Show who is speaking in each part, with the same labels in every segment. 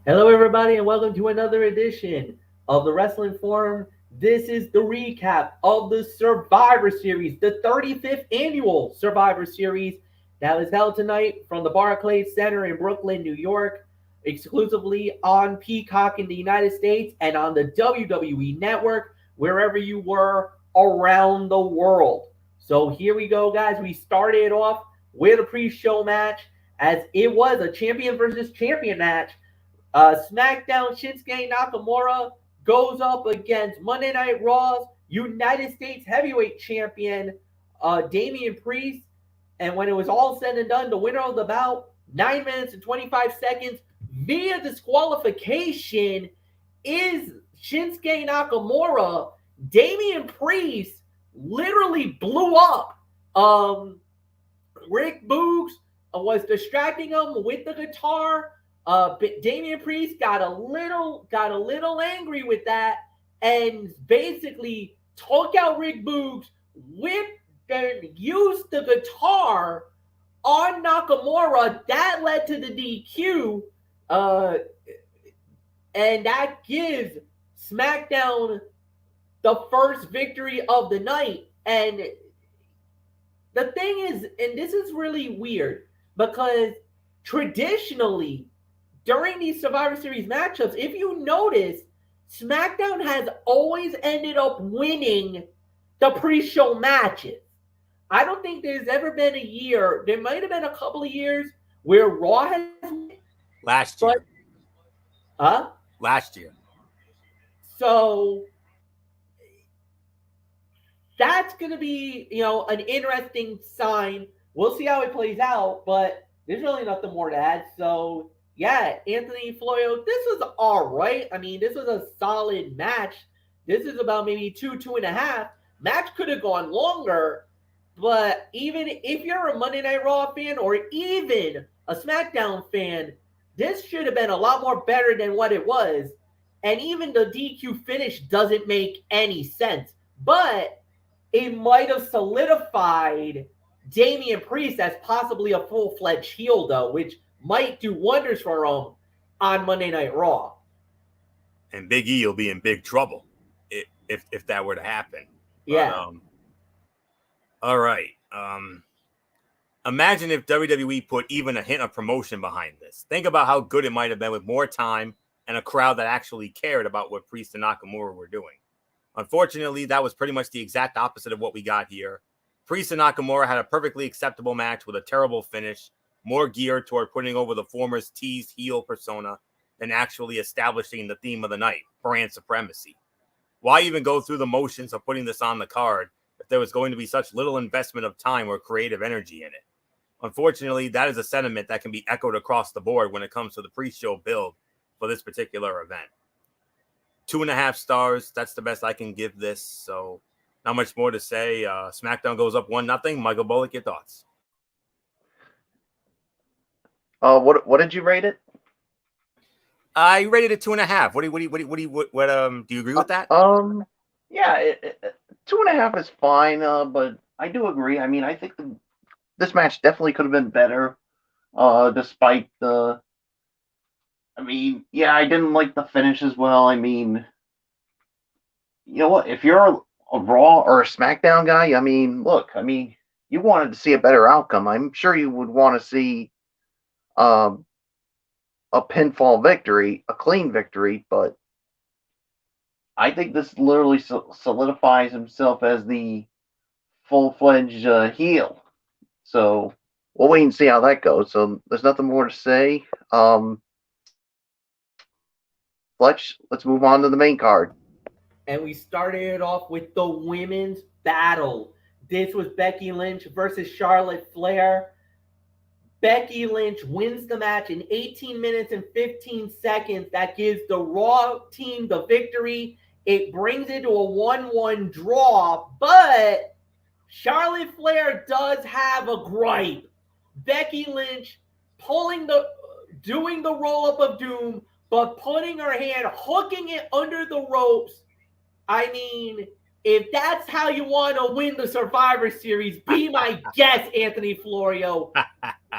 Speaker 1: Hello, everybody, and welcome to another edition of the Wrestling Forum. This is the recap of the Survivor Series, the 35th annual Survivor Series that was held tonight from the Barclays Center in Brooklyn, New York, exclusively on Peacock in the United States and on the WWE Network, wherever you were around the world. So here we go, guys. We started off with a pre-show match as it was a champion versus champion match. SmackDown Shinsuke Nakamura goes up against Monday Night Raw's United States Heavyweight Champion Damian Priest. And when it was all said and done, the winner of the bout, 9 minutes and 25 seconds via disqualification, is Shinsuke Nakamura. Damian Priest literally blew up. Rick Boogs was distracting him with the guitar. Damian Priest got a little angry with that and basically took out Rick Boogs, whipped and used the guitar on Nakamura. That led to the DQ, and that gives SmackDown the first victory of the night. And the thing is, and this is really weird because traditionally during these Survivor Series matchups, if you notice, SmackDown has always ended up winning the pre-show matches. I don't think there's ever been a year, there might have been a couple of years where Raw has won.
Speaker 2: Last year. Last year.
Speaker 1: So that's going to be, an interesting sign. We'll see how it plays out, but there's really nothing more to add. So, yeah, Anthony Florio, this was all right. I mean, this was a solid match. This is about maybe 2.5. Match could have gone longer, but even if you're a Monday Night Raw fan or even a SmackDown fan, this should have been a lot more better than what it was. And even the DQ finish doesn't make any sense. But it might have solidified Damian Priest as possibly a full-fledged heel, though, which might do wonders for him on Monday Night Raw.
Speaker 2: And Big E will be in big trouble if that were to happen.
Speaker 1: Yeah.
Speaker 2: But, all right. Imagine if WWE put even a hint of promotion behind this. Think about how good it might have been with more time and a crowd that actually cared about what Priest and Nakamura were doing. Unfortunately, that was pretty much the exact opposite of what we got here. Priest and Nakamura had a perfectly acceptable match with a terrible finish, more geared toward putting over the former's teased heel persona than actually establishing the theme of the night, brand supremacy. Why even go through the motions of putting this on the card if there was going to be such little investment of time or creative energy in it? Unfortunately, that is a sentiment that can be echoed across the board when it comes to the pre-show build for this particular event. 2.5 stars. That's the best I can give this. So not much more to say. SmackDown goes up 1-0. Michael Bullock, your thoughts?
Speaker 3: What did you rate it?
Speaker 2: I rated it 2.5. Do you agree with that?
Speaker 3: Yeah, 2.5 is fine. But I do agree. I mean, I think this match definitely could have been better. Despite the. I mean, yeah, I didn't like the finish as well. I mean, you know what? If you're a Raw or a SmackDown guy, I mean, look, I mean, you wanted to see a better outcome. I'm sure you would want to see a pinfall victory, a clean victory, but I think this literally solidifies himself as the full-fledged heel. So we'll wait and see how that goes. So there's nothing more to say. Let's move on to the main card.
Speaker 1: And we started it off with the women's battle. This was Becky Lynch versus Charlotte Flair. Becky Lynch wins the match in 18 minutes and 15 seconds. That gives the Raw team the victory. It brings it to a 1-1 draw, but Charlotte Flair does have a gripe. Becky Lynch doing the roll-up of doom, but putting her hand, hooking it under the ropes. I mean, if that's how you want to win the Survivor Series, be my guest, Anthony Florio.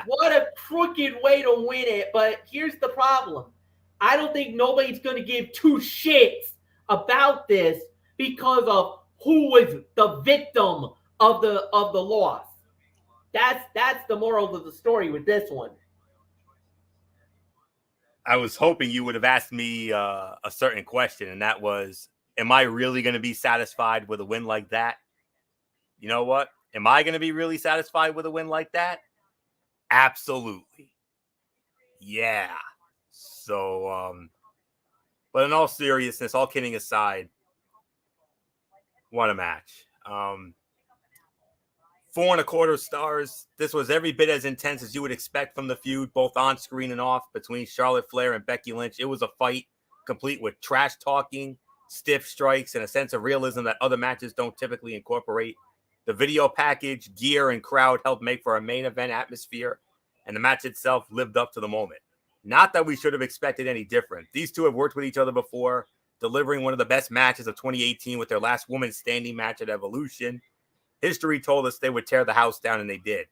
Speaker 1: What a crooked way to win it. But here's the problem. I don't think nobody's going to give two shits about this because of who was the victim of the loss. That's the moral of the story with this one.
Speaker 2: I was hoping you would have asked me a certain question, and that was, am I really going to be satisfied with a win like that? You know what? Am I going to be really satisfied with a win like that? Absolutely. Yeah. So, but in all seriousness, all kidding aside, what a match. 4.25 stars. This was every bit as intense as you would expect from the feud, both on screen and off, between Charlotte Flair and Becky Lynch. It was a fight complete with trash talking, stiff strikes, and a sense of realism that other matches don't typically incorporate. The video package, gear, and crowd helped make for a main event atmosphere, and the match itself lived up to the moment. Not that we should have expected any different. These two have worked with each other before, delivering one of the best matches of 2018 with their last women's standing match at Evolution. History told us they would tear the house down, and they did.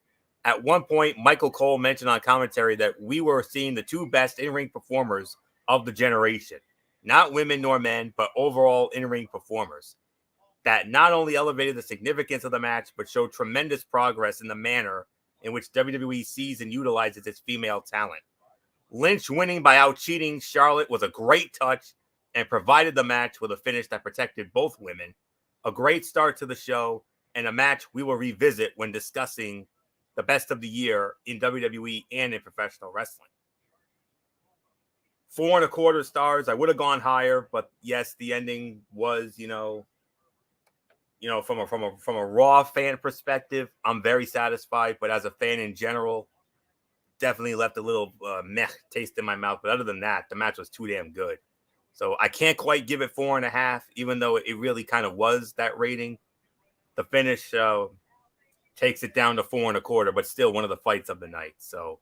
Speaker 2: At one point, Michael Cole mentioned on commentary that we were seeing the two best in-ring performers of the generation. Not women nor men, but overall in-ring performers. That not only elevated the significance of the match, but showed tremendous progress in the manner in which WWE sees and utilizes its female talent. Lynch winning by out-cheating Charlotte was a great touch and provided the match with a finish that protected both women. A great start to the show, and a match we will revisit when discussing the best of the year in WWE and in professional wrestling. 4.25 stars. I would have gone higher, but yes, the ending was, from a Raw fan perspective, I'm very satisfied. But as a fan in general, definitely left a little meh taste in my mouth. But other than that, the match was too damn good. So I can't quite give it 4.5, even though it really kind of was that rating. The finish takes it down to 4.25, but still one of the fights of the night. So,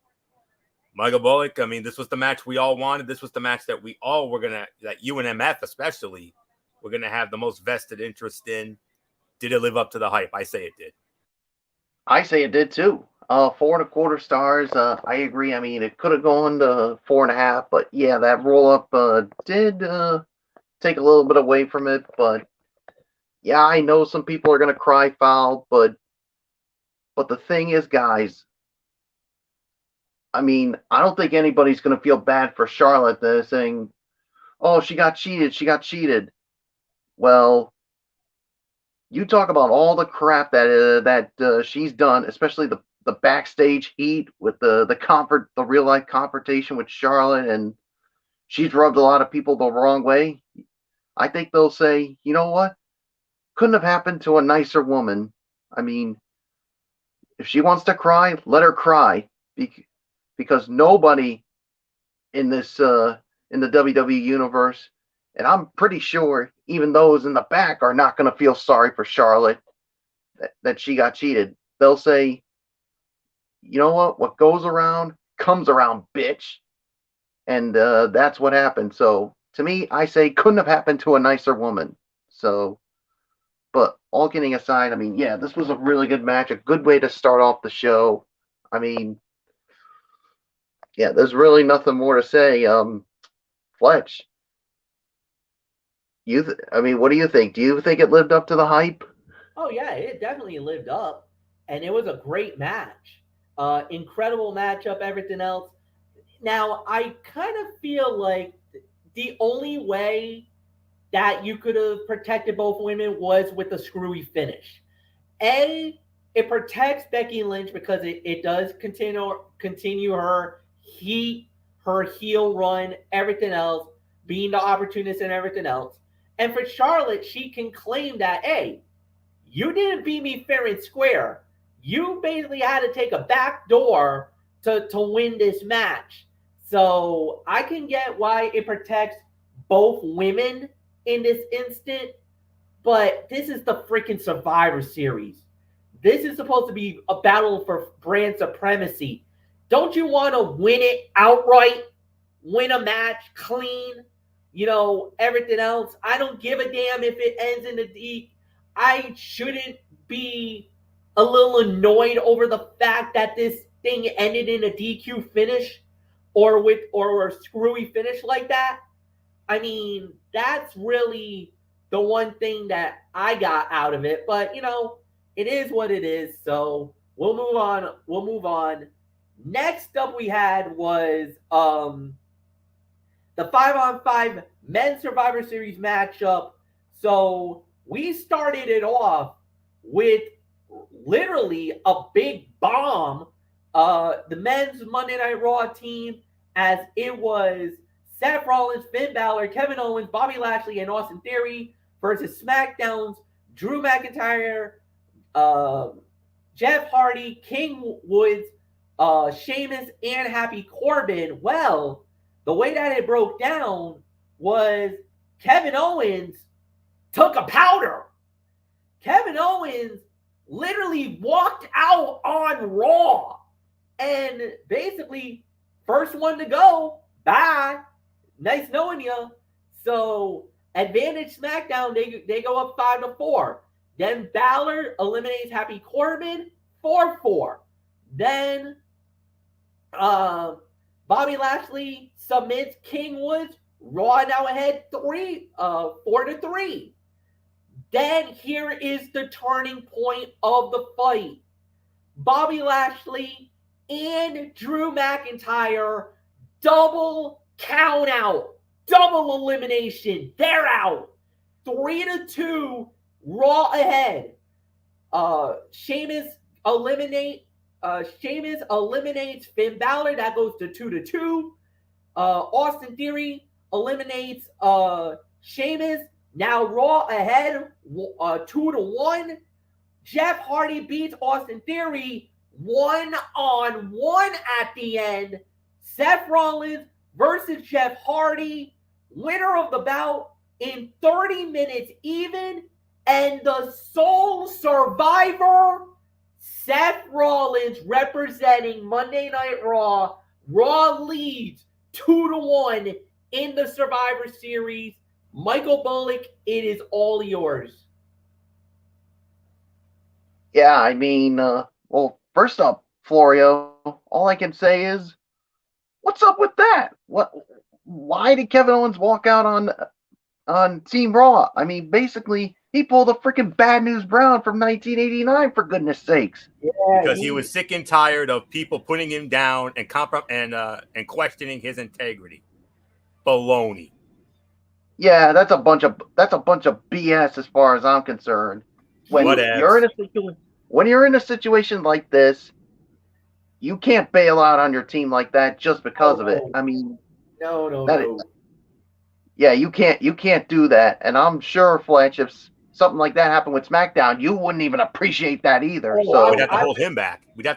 Speaker 2: Michael Bullock, I mean, this was the match we all wanted. This was the match that we all were that you and MF especially, were going to have the most vested interest in. Did it live up to the hype? I say it did.
Speaker 3: I say it did too. 4.25 stars. I agree. I mean, it could have gone to 4.5, but yeah, that roll up did take a little bit away from it. But yeah, I know some people are gonna cry foul, but the thing is, guys, I mean, I don't think anybody's gonna feel bad for Charlotte saying, "Oh, she got cheated. She got cheated." Well, you talk about all the crap that she's done, especially the backstage heat with the real life confrontation with Charlotte, and she's rubbed a lot of people the wrong way. I think they'll say, you know what? Couldn't have happened to a nicer woman. I mean, if she wants to cry, let her cry, because nobody in this in the WWE universe, and I'm pretty sure even those in the back are not going to feel sorry for Charlotte that she got cheated. They'll say, you know what goes around comes around, bitch. And that's what happened. So to me, I say couldn't have happened to a nicer woman. So, but all kidding aside, I mean, yeah, this was a really good match, a good way to start off the show. I mean, yeah, there's really nothing more to say. Fletch, I mean, what do you think? Do you think it lived up to the hype?
Speaker 1: Oh yeah, it definitely lived up, and it was a great match. Incredible matchup, everything else. Now I kind of feel like the only way that you could have protected both women was with a screwy finish. It protects Becky Lynch because it does continue her heat, her heel run, everything else, being the opportunist and everything else. And for Charlotte, she can claim that, hey, you didn't beat me fair and square. You basically had to take a back door to win this match. So I can get why it protects both women in this instant, but this is the freaking Survivor Series. This is supposed to be a battle for brand supremacy. Don't you want to win it outright? Win a match clean? Everything else. I don't give a damn if it ends in a D. I shouldn't be a little annoyed over the fact that this thing ended in a DQ finish. or a screwy finish like that. I mean, that's really the one thing that I got out of it. But it is what it is. So we'll move on. We'll move on. Next up, we had was the 5-on-5 men's Survivor Series matchup. So we started it off with literally a big bomb. The men's Monday Night Raw team, as it was Seth Rollins, Finn Balor, Kevin Owens, Bobby Lashley, and Austin Theory versus SmackDown's Drew McIntyre, uh, Jeff Hardy, King Woods, Sheamus, and Happy Corbin. Well, the way that it broke down was Kevin Owens took a powder. Kevin Owens literally walked out on Raw and basically first one to go. Bye. Nice knowing you. So advantage SmackDown, they go up 5-4. Then Balor eliminates Happy Corbin 4-4. Then Bobby Lashley submits King Woods. Raw now ahead 4-3. Then here is the turning point of the fight. Bobby Lashley and Drew McIntyre double count out, double elimination. They're out. 3-2. Raw ahead. Sheamus eliminates Finn Balor. That goes to 2-2. Austin Theory eliminates Sheamus. Now Raw ahead 2-1. Jeff Hardy beats Austin Theory 1-on-1 at the end. Seth Rollins versus Jeff Hardy. Winner of the bout in 30 minutes even. And the sole survivor, Seth Rollins, representing Monday Night Raw. Raw leads 2-1 in the Survivor Series. Michael Bullock, it is all yours.
Speaker 3: Yeah, I mean, well, first up, Florio, all I can say is, what's up with that? Why did Kevin Owens walk out on Team Raw? I mean, basically, he pulled a freaking Bad News Brown from 1989, for goodness sakes.
Speaker 2: Yeah, because he was sick and tired of people putting him down and questioning his integrity. Baloney.
Speaker 3: Yeah, that's a bunch of BS as far as I'm concerned. When you're in a situation like this, you can't bail out on your team like that just because of it. I mean,
Speaker 1: no.
Speaker 3: Yeah, you can't do that. And I'm sure, Fletch, if something like that happened with SmackDown, you wouldn't even appreciate that either. So
Speaker 2: we'd have to hold him back.
Speaker 1: The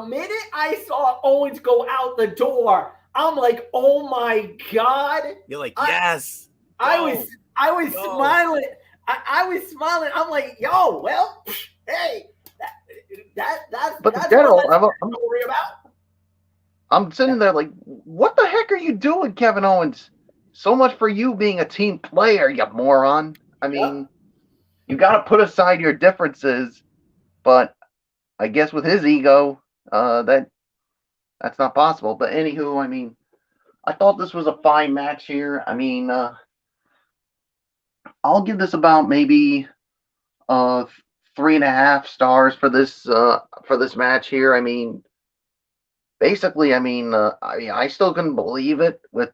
Speaker 1: minute I saw Owens go out the door, I'm like, oh my God.
Speaker 2: You're like, yes.
Speaker 1: I was smiling. I was smiling. I'm like, yo, well, hey, that's
Speaker 3: general,
Speaker 1: what I'm worry about.
Speaker 3: I'm sitting there like, what the heck are you doing, Kevin Owens? So much for you being a team player, you moron. I mean, you got to put aside your differences, but I guess with his ego, that's not possible. But anywho, I mean, I thought this was a fine match here. I mean, I'll give this about maybe 3.5 stars for this match here. I mean, basically, I still couldn't believe it with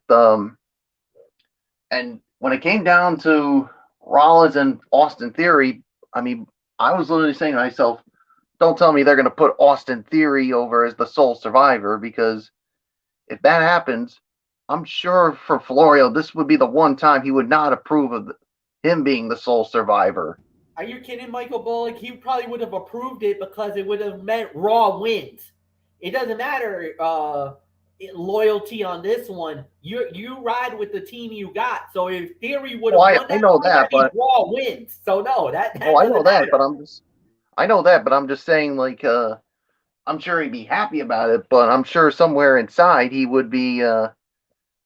Speaker 3: and when it came down to Rollins and Austin Theory, I mean, I was literally saying to myself, don't tell me they're going to put Austin Theory over as the sole survivor, because if that happens, I'm sure for Florio, this would be the one time he would not approve of him being the sole survivor.
Speaker 1: Are you kidding, Michael Bullock? He probably would have approved it because it would have meant Raw wins. It doesn't matter loyalty on this one. You ride with the team you got. So if Theory would have won
Speaker 3: I know that, but
Speaker 1: Raw wins. So no, that
Speaker 3: I know that, but I'm just saying, like, I'm sure he'd be happy about it, but I'm sure somewhere inside he would be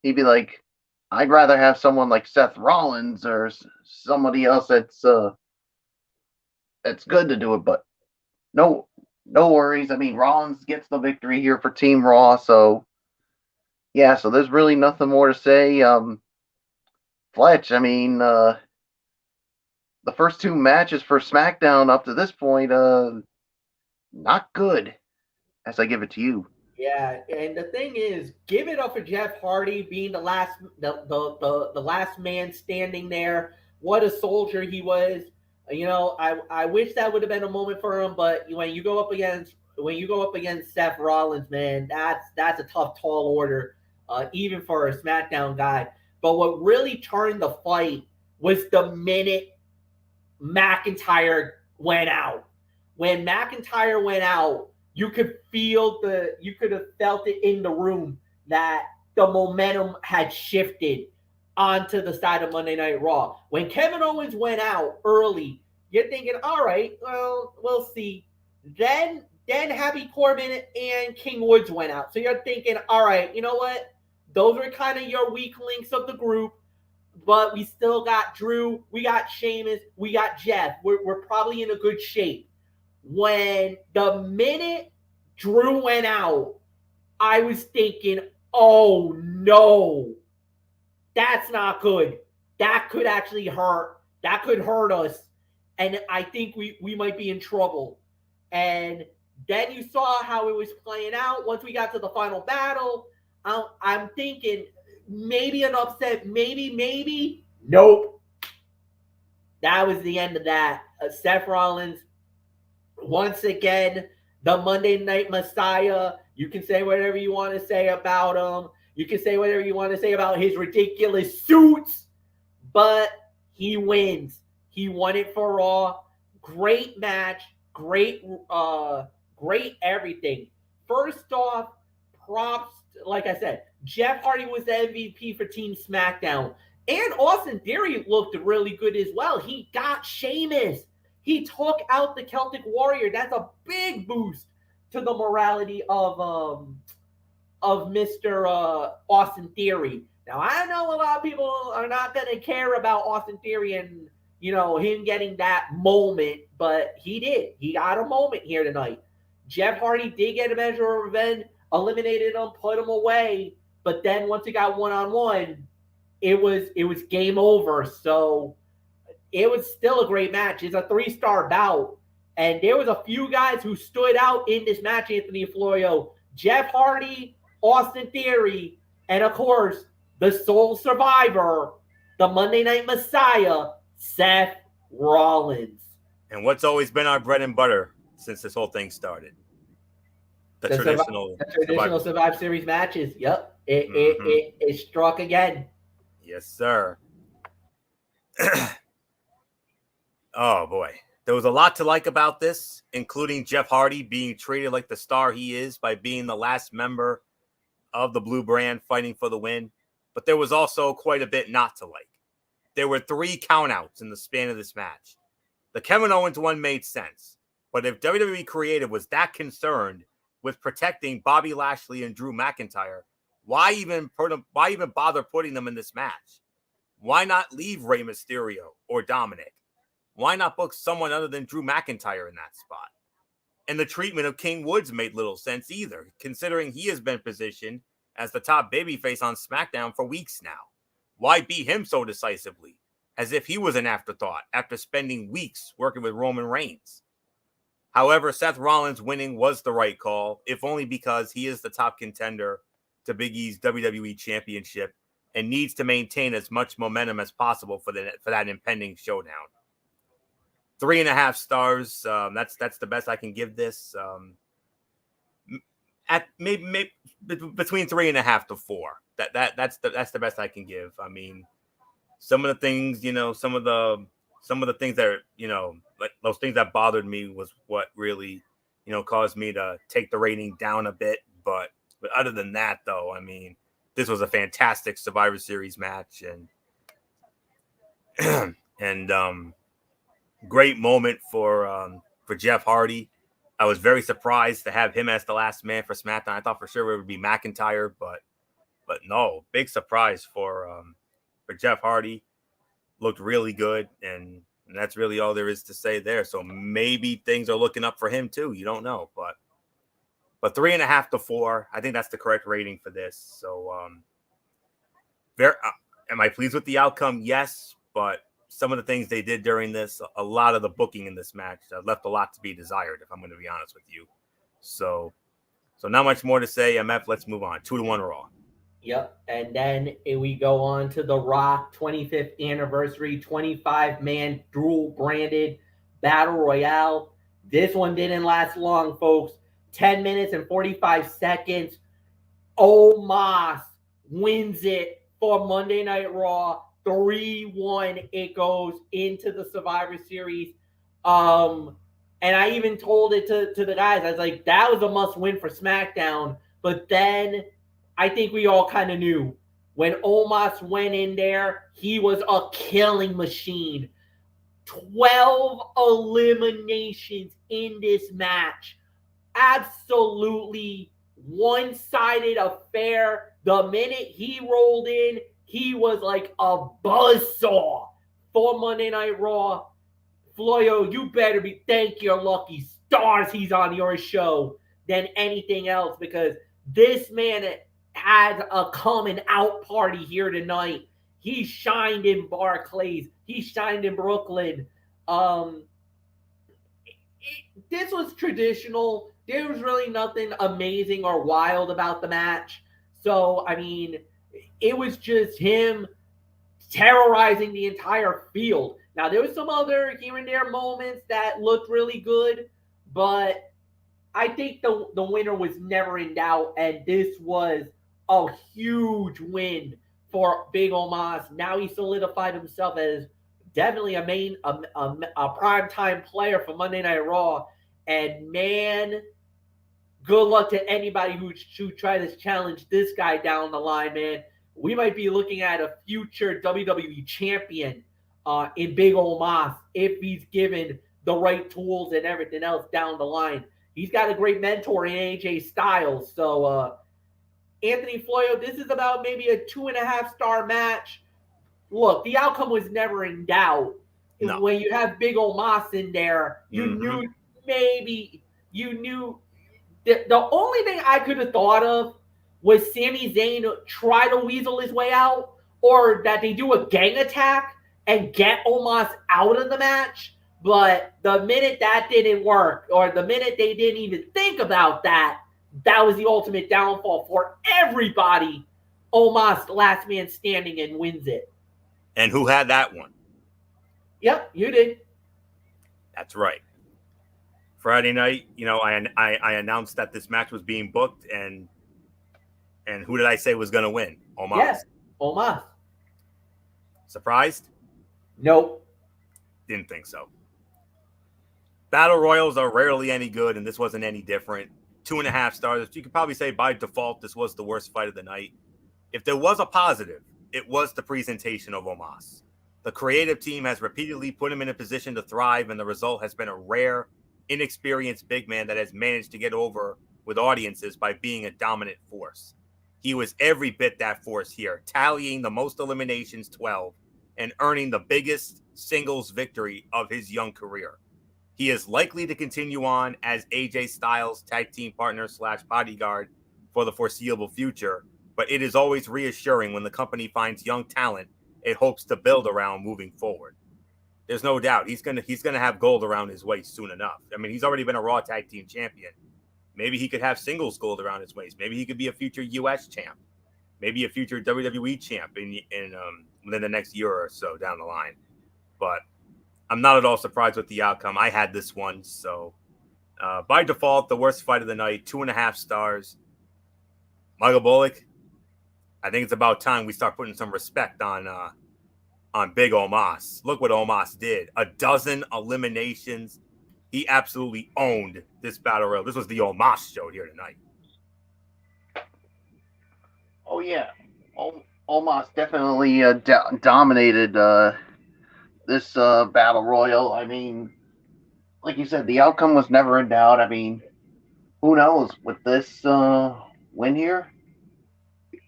Speaker 3: he'd be like, I'd rather have someone like Seth Rollins or somebody else that's good to do it. But no, no worries. I mean, Rollins gets the victory here for Team Raw. So yeah, so there's really nothing more to say. Fletch, I mean, the first two matches for SmackDown up to this point, not good. As I give it to you.
Speaker 1: Yeah, and the thing is, give it up for Jeff Hardy being the last man standing there. What a soldier he was. I wish that would have been a moment for him, but when you go up against Seth Rollins, man, that's a tough, tall order, even for a SmackDown guy. But what really turned the fight was the minute McIntyre went out. When McIntyre went out, you could have felt it in the room that the momentum had shifted onto the side of Monday Night Raw. When Kevin Owens went out early, you're thinking, all right, well, we'll see. Then Happy Corbin and King Woods went out. So you're thinking, all right, you know what? Those were kind of your weak links of the group, but we still got Drew, we got Sheamus, we got Jeff. We're probably in a good shape. When the minute Drew went out, I was thinking, oh no, that's not good. That could actually hurt. That could hurt us. And I think we might be in trouble. And then you saw how it was playing out. Once we got to the final battle, I'm thinking maybe an upset, maybe. Nope. That was the end of that. Seth Rollins, once again, the Monday Night Messiah. You can say whatever you want to say about him. You can say whatever you want to say about his ridiculous suits, but he wins. He won it for Raw. Great match. Great everything. First off, props. Like I said, Jeff Hardy was the MVP for Team SmackDown. And Austin Theory looked really good as well. He got Sheamus. He took out the Celtic Warrior. That's a big boost to the morality of Mr. Austin Theory. Now I know a lot of people are not going to care about Austin Theory and him getting that moment, but he did. He got a moment here tonight. Jeff Hardy did get a measure of revenge, eliminated him, put him away, but then once he got one-on-one, it was game over. So it was still a great match. It's a 3-star bout. And there was a few guys who stood out in this match, Anthony Florio. Jeff Hardy, Austin Theory, and of course, the sole survivor, the Monday Night Messiah, Seth Rollins.
Speaker 2: And what's always been our bread and butter since this whole thing started? The traditional
Speaker 1: Survivor Series matches. Yep. It struck again.
Speaker 2: Yes, sir. Oh, boy. There was a lot to like about this, including Jeff Hardy being treated like the star he is by being the last member of the Blue Brand fighting for the win. But there was also quite a bit not to like. There were 3 countouts in the span of this match. The Kevin Owens one made sense. But if WWE Creative was that concerned with protecting Bobby Lashley and Drew McIntyre, why even bother putting them in this match? Why not leave Rey Mysterio or Dominic? Why not book someone other than Drew McIntyre in that spot? And the treatment of King Woods made little sense either, considering he has been positioned as the top babyface on SmackDown for weeks now. Why beat him so decisively, as if he was an afterthought after spending weeks working with Roman Reigns? However, Seth Rollins winning was the right call, if only because he is the top contender to Big E's WWE Championship and needs to maintain as much momentum as possible for that impending showdown. 3.5 stars. That's the best I can give this. At maybe between 3.5 to 4. That's the best I can give. I mean, some of the things, some of the things that like those things that bothered me was what really, caused me to take the rating down a bit. But other than that, though, I mean, this was a fantastic Survivor Series match and great moment for Jeff Hardy. I was very surprised to have him as the last man for SmackDown. I thought for sure it would be McIntyre, but no, big surprise for Jeff Hardy. Looked really good, and And that's really all there is to say there. So maybe things are looking up for him too. You don't know, but 3.5 to 4, I think that's the correct rating for this. So am I pleased with the outcome? Yes, but some of the things they did during this, a lot of the booking in this match left a lot to be desired, if I'm going to be honest with you. So not much more to say. MF, let's move on. 2-1 Raw.
Speaker 1: Yep. And then we go on to the Rock 25th anniversary 25-man dual branded battle royale. This one didn't last long, folks. 10 minutes and 45 seconds. Omos wins it for Monday Night Raw. 3-1. It goes into the Survivor Series. And I even told it to the guys. I was like, that was a must win for SmackDown. But then I think we all kind of knew when Omos went in there, he was a killing machine. 12 eliminations in this match. Absolutely one-sided affair. The minute he rolled in, he was like a buzzsaw for Monday Night Raw. Floyo, you better thank your lucky stars he's on your show than anything else, because this man had a coming out party here tonight. He shined in Barclays. He shined in Brooklyn. This was traditional. There was really nothing amazing or wild about the match. So, I mean, it was just him terrorizing the entire field. Now, there was some other here and there moments that looked really good, but I think the winner was never in doubt, and this was a huge win for Big Omos. Now he solidified himself as definitely a primetime player for Monday Night Raw. And man, good luck to anybody who should try to challenge this guy down the line, man. We might be looking at a future WWE champion in Big Omos if he's given the right tools and everything else down the line. He's got a great mentor in AJ Styles. So, Anthony Floyo, this is about maybe a 2.5-star match. Look, the outcome was never in doubt. No. When you have Big Omos in there, you knew the only thing I could have thought of was Sami Zayn try to weasel his way out, or that they do a gang attack and get Omos out of the match. But the minute that didn't work, or the minute they didn't even think about that, that was the ultimate downfall for everybody. Omos, last man standing, and wins it.
Speaker 2: And who had that one?
Speaker 1: Yep, you did.
Speaker 2: That's right. Friday night, I announced that this match was being booked, and who did I say was going to win? Omos.
Speaker 1: Yes, Omos.
Speaker 2: Surprised?
Speaker 1: Nope.
Speaker 2: Didn't think so. Battle Royals are rarely any good, and this wasn't any different. 2.5 stars. You could probably say by default this was the worst fight of the night. If there was a positive, it was the presentation of Omos. The creative team has repeatedly put him in a position to thrive, and the result has been a rare, inexperienced big man that has managed to get over with audiences by being a dominant force. He was every bit that force here, tallying the most eliminations, 12, and earning the biggest singles victory of his young career. He is likely to continue on as AJ Styles' tag team partner / bodyguard for the foreseeable future, but it is always reassuring when the company finds young talent it hopes to build around moving forward. There's no doubt he's gonna have gold around his waist soon enough. I mean, he's already been a Raw Tag Team Champion. Maybe he could have singles gold around his waist. Maybe he could be a future US champ. Maybe a future WWE champ within the next year or so down the line. But I'm not at all surprised with the outcome. I had this one, so by default, the worst fight of the night, 2.5 stars. Michael Bullock, I think it's about time we start putting some respect on Big Omos. Look what Omos did. 12 eliminations. He absolutely owned this battle royal. This was the Omos show here tonight.
Speaker 3: Oh, yeah. Omos definitely dominated this battle royal. I mean, like you said, the outcome was never in doubt. I mean, who knows? With this win here,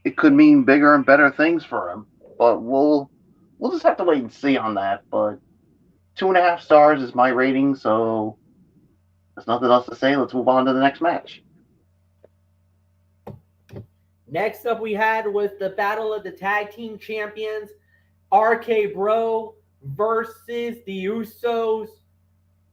Speaker 3: it could mean bigger and better things for him. But we'll just have to wait and see on that. But 2.5 stars is my rating, so there's nothing else to say. Let's move on to the next match.
Speaker 1: Next up, we had was the Battle of the Tag Team Champions, RK Bro versus the Usos.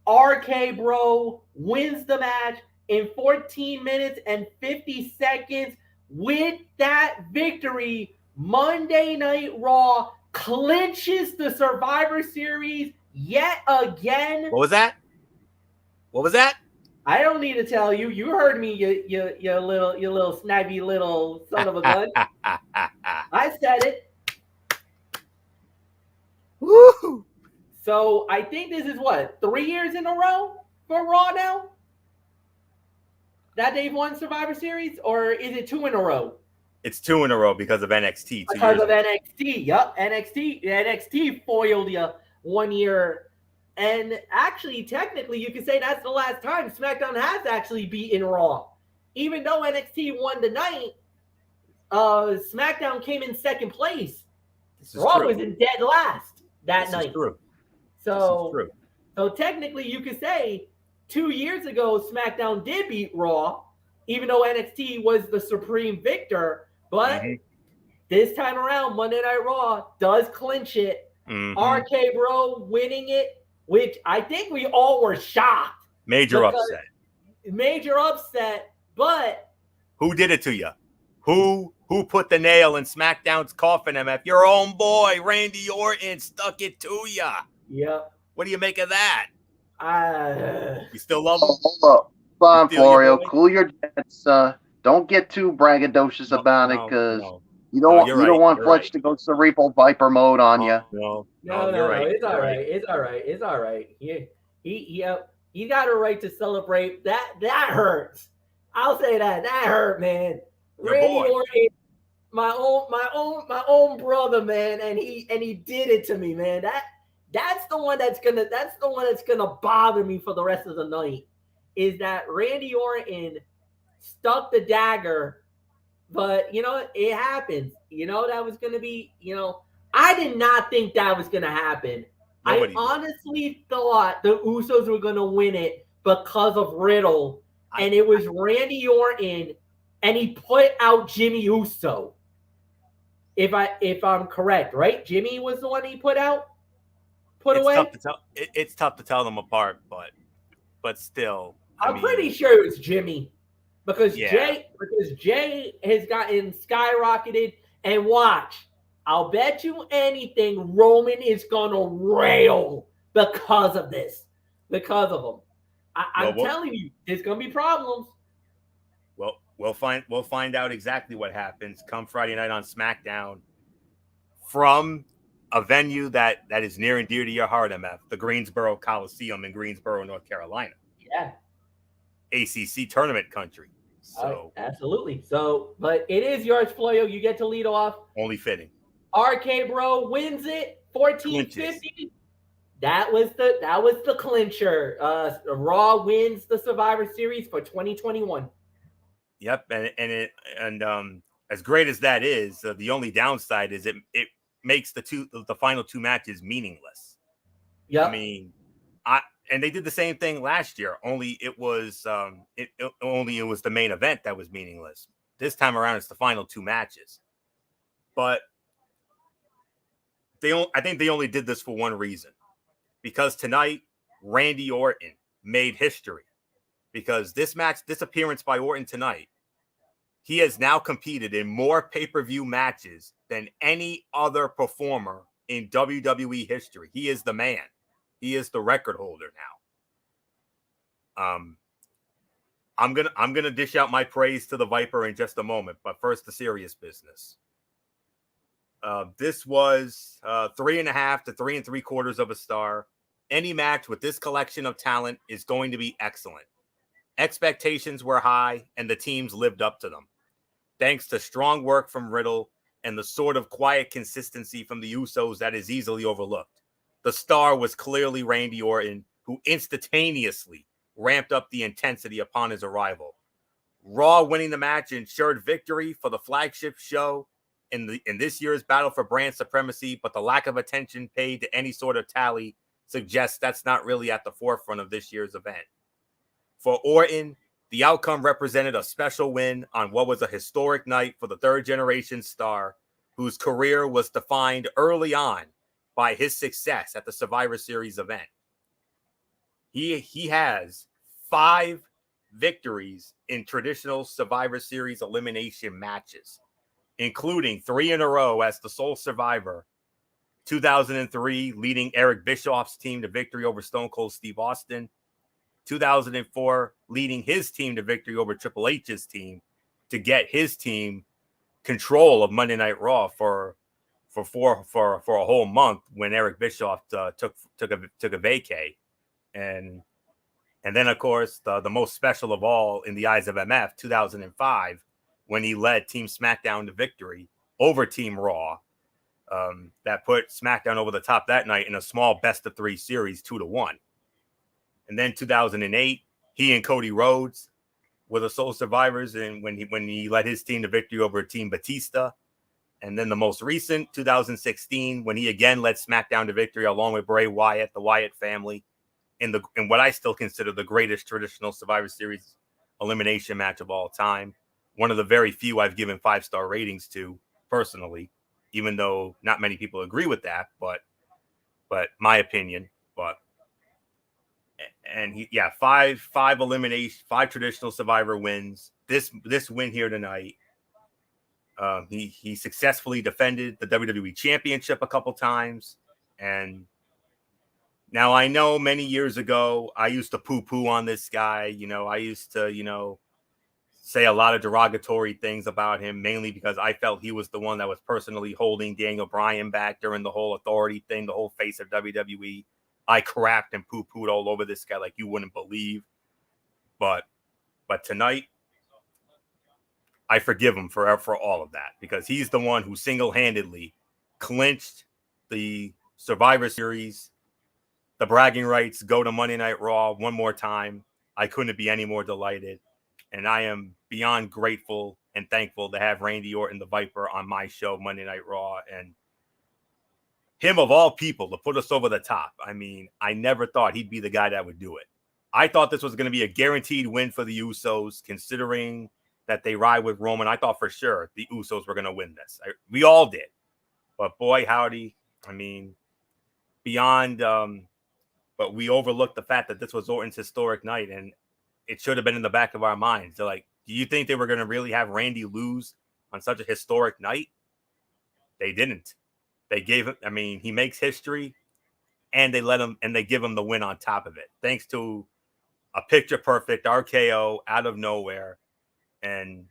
Speaker 1: RK Bro wins the match in 14 minutes and 50 seconds. With that victory, Monday Night Raw clinches the Survivor Series yet again.
Speaker 2: What was that? What was that?
Speaker 1: I don't need to tell you. You heard me, you little snaggy little son of a gun. I said it.
Speaker 2: Woo!
Speaker 1: So I think this is what, 3 years in a row for Raw now? That they've won Survivor Series, or is it 2 in a row?
Speaker 2: It's 2 in a row because of NXT.
Speaker 1: Because of NXT. Yup, NXT foiled you 1 year. And actually, technically, you could say that's the last time SmackDown has actually beaten Raw. Even though NXT won tonight, SmackDown came in second place. Raw was in dead last that night.
Speaker 2: True.
Speaker 1: So technically, you could say 2 years ago, SmackDown did beat Raw, even though NXT was the supreme victor. But this time around, Monday Night Raw does clinch it. RK Bro winning it, which I think we all were shocked.
Speaker 2: Major upset.
Speaker 1: But
Speaker 2: who did it to you? Who put the nail in SmackDown's coffin, MF? Your own boy, Randy Orton, stuck it to you.
Speaker 1: Yep.
Speaker 2: What do you make of that? You still love him?
Speaker 3: Hold up. Come on, Florio. Cool your jets. Don't get too braggadocious about it, because you don't want Fletch to go cerebral viper mode on you.
Speaker 1: No, it's all right. It's all right. He got a right to celebrate. That hurts. I'll say that hurt, man. Randy Orton, my own brother, man, and he did it to me, man. That's the one that's gonna bother me for the rest of the night. Is that Randy Orton stuck the dagger, but it happens. That was gonna be. I did not think that was gonna happen. I honestly thought the Usos were gonna win it because of Riddle, and it was Randy Orton, and he put out Jimmy Uso. If I'm correct, right? Jimmy was the one he put away.
Speaker 2: It's tough to tell them apart, but still,
Speaker 1: I'm pretty sure it was Jimmy, because Jay has gotten skyrocketed. And watch, I'll bet you anything, Roman is gonna rail because of this, because of him. I'm telling you, there's gonna be problems.
Speaker 2: Well, we'll find out exactly what happens come Friday night on SmackDown from a venue that is near and dear to your heart, MF, the Greensboro Coliseum in Greensboro, North Carolina.
Speaker 1: Yeah.
Speaker 2: ACC tournament country. So
Speaker 1: absolutely. So, but it is yours, Floyo. You get to lead off.
Speaker 2: Only fitting.
Speaker 1: RK Bro wins it 14-50. That was the clincher. Raw wins the Survivor Series for 2021.
Speaker 2: Yep, and as great as that is, the only downside is it makes the final 2 matches meaningless.
Speaker 1: Yeah,
Speaker 2: I mean, and they did the same thing last year. Only it was it was the main event that was meaningless. This time around, it's the final 2 matches. But I think they only did this for one reason, because tonight Randy Orton made history. Because this appearance by Orton tonight, he has now competed in more pay-per-view matches than any other performer in WWE history. He is the man. He is the record holder now. I'm gonna dish out my praise to the Viper in just a moment, but first the serious business. This was 3.5 to 3 3/4 of a star. Any match with this collection of talent is going to be excellent. Expectations were high, and the teams lived up to them. Thanks to strong work from Riddle and the sort of quiet consistency from the Usos that is easily overlooked. The star was clearly Randy Orton, who instantaneously ramped up the intensity upon his arrival. Raw winning the match ensured victory for the flagship show in this year's battle for brand supremacy, but the lack of attention paid to any sort of tally suggests that's not really at the forefront of this year's event. For Orton, the outcome represented a special win on what was a historic night for the third-generation star, whose career was defined early on by his success at the Survivor Series event. He has 5 victories in traditional Survivor Series elimination matches, including 3 in a row as the sole survivor. 2003, leading Eric Bischoff's team to victory over Stone Cold Steve Austin. 2004, leading his team to victory over Triple H's team to get his team control of Monday Night Raw for a whole month when Eric Bischoff took a vacay. And then, of course, the most special of all in the eyes of MF, 2005, when he led Team SmackDown to victory over Team Raw. That put SmackDown over the top that night in a small best-of-3 series, 2-1. And then 2008, he and Cody Rhodes were the sole survivors, and when he led his team to victory over Team Batista. And then the most recent, 2016, when he again led SmackDown to victory along with Bray Wyatt, the Wyatt family, in what I still consider the greatest traditional Survivor Series elimination match of all time. One of the very few I've given 5-star ratings to personally, even though not many people agree with that, but my opinion. But and 5 traditional Survivor wins. This win here tonight. He successfully defended the WWE Championship a couple times, and now I know many years ago I used to poo-poo on this guy. I used to say a lot of derogatory things about him, mainly because I felt he was the one that was personally holding Daniel Bryan back during the whole authority thing, the whole face of WWE. I crapped and poo-pooed all over this guy like you wouldn't believe. But tonight, I forgive him for all of that, because he's the one who single-handedly clinched the Survivor Series. The bragging rights go to Monday Night Raw one more time. I couldn't be any more delighted. And I am beyond grateful and thankful to have Randy Orton, the Viper, on my show, Monday Night Raw. And him, of all people, to put us over the top. I mean, I never thought he'd be the guy that would do it. I thought this was going to be a guaranteed win for the Usos, considering that they ride with Roman. I thought for sure the Usos were going to win this. We all did. But boy, howdy. I mean, beyond... but we overlooked the fact that this was Orton's historic night, and it should have been in the back of our minds. They're like, do you think they were going to really have Randy lose on such a historic night? They didn't. They gave him, he makes history, and they give him the win on top of it, thanks to a picture-perfect RKO out of nowhere. And